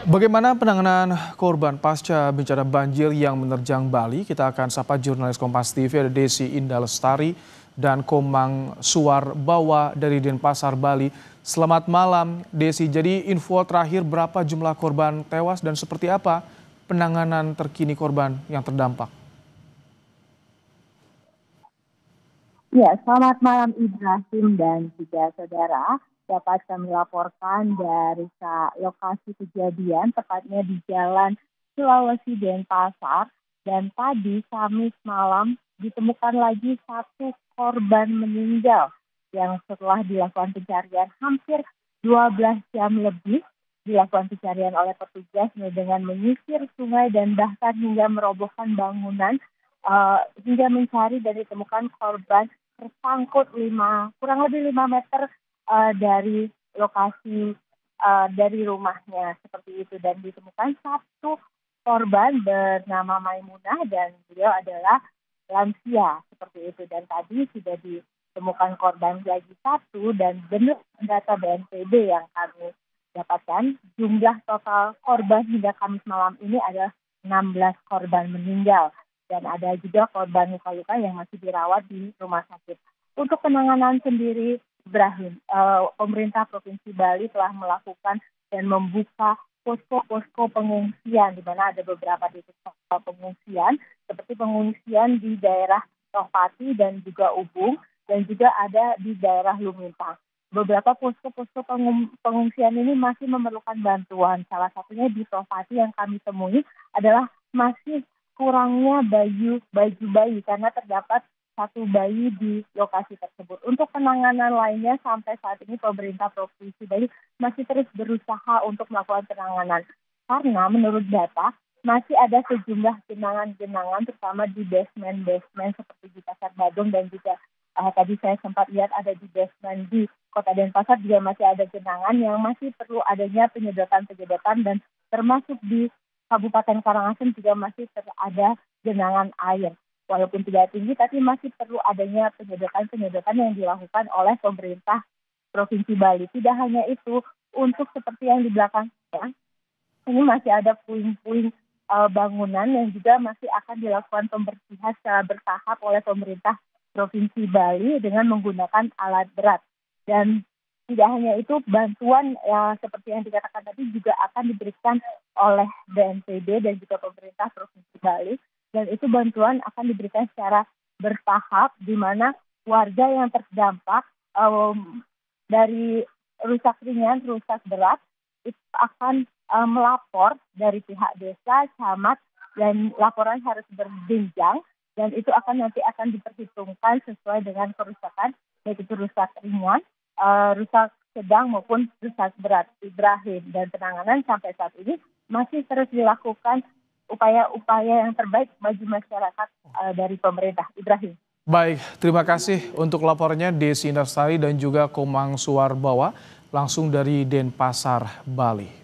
Bagaimana penanganan korban pasca bencana banjir yang menerjang Bali? Kita akan sapa jurnalis Kompas TV ada Desi Indah Lestari dan Komang Suwarbawa dari Denpasar, Bali. Selamat malam, Desi. Jadi info terakhir berapa jumlah korban tewas dan seperti apa penanganan terkini korban yang terdampak? Ya, selamat malam Ibrahim dan juga saudara. Dapat kami laporkan dari lokasi kejadian, tepatnya di Jalan Sulawesi Denpasar. Dan tadi Kamis malam ditemukan lagi satu korban meninggal yang setelah dilakukan pencarian hampir 12 jam lebih dilakukan pencarian oleh petugas dengan menyisir sungai dan bahkan hingga merobohkan bangunan hingga mencari dan ditemukan korban tersangkut kurang lebih 5 meter dari lokasi dari rumahnya seperti itu, dan ditemukan satu korban bernama Maimunah dan beliau adalah lansia seperti itu, dan tadi sudah ditemukan korban lagi satu, dan menurut data BNPB yang kami dapatkan jumlah total korban hingga Kamis malam ini adalah 16 korban meninggal dan ada juga korban luka-luka yang masih dirawat di rumah sakit. Untuk penanganan sendiri, Ibrahim, pemerintah Provinsi Bali telah melakukan dan membuka posko-posko pengungsian di mana ada beberapa titik pengungsian seperti pengungsian di daerah Tohpati dan juga Ubung dan juga ada di daerah Lumintang. Beberapa posko-posko pengungsian ini masih memerlukan bantuan. Salah satunya di Tohpati yang kami temui adalah masih kurangnya baju bayi karena terdapat satu bayi di lokasi tersebut. Untuk penanganan lainnya sampai saat ini pemerintah Provinsi Bali masih terus berusaha untuk melakukan penanganan. Karena menurut data masih ada sejumlah genangan-genangan terutama di basement seperti di Pasar Badung dan juga tadi saya sempat lihat ada di basement di Kota Denpasar juga masih ada genangan yang masih perlu adanya penyedotan dan termasuk di Kabupaten Karangasem juga masih ada genangan air. Walaupun tidak tinggi, tapi masih perlu adanya penyedotan yang dilakukan oleh pemerintah Provinsi Bali. Tidak hanya itu, untuk seperti yang di belakang saya, ini masih ada puing-puing bangunan yang juga masih akan dilakukan pembersihan secara bertahap oleh pemerintah Provinsi Bali dengan menggunakan alat berat. Dan tidak hanya itu, bantuan seperti yang dikatakan tadi juga akan diberikan oleh BNPB dan juga pemerintah Provinsi Bali. Dan itu bantuan akan diberikan secara bertahap di mana warga yang terdampak dari rusak ringan, rusak berat itu akan melapor dari pihak desa, camat, dan laporan harus berjenjang dan itu nanti akan diperhitungkan sesuai dengan kerusakan, baik itu rusak ringan, rusak sedang maupun rusak berat. Ibrahim, dan penanganan sampai saat ini masih terus dilakukan upaya-upaya yang terbaik bagi masyarakat dari pemerintah. Ibrahim. Baik, terima kasih untuk laporannya Desi Indah Lestari dan juga Komang Suwarbawa langsung dari Denpasar, Bali.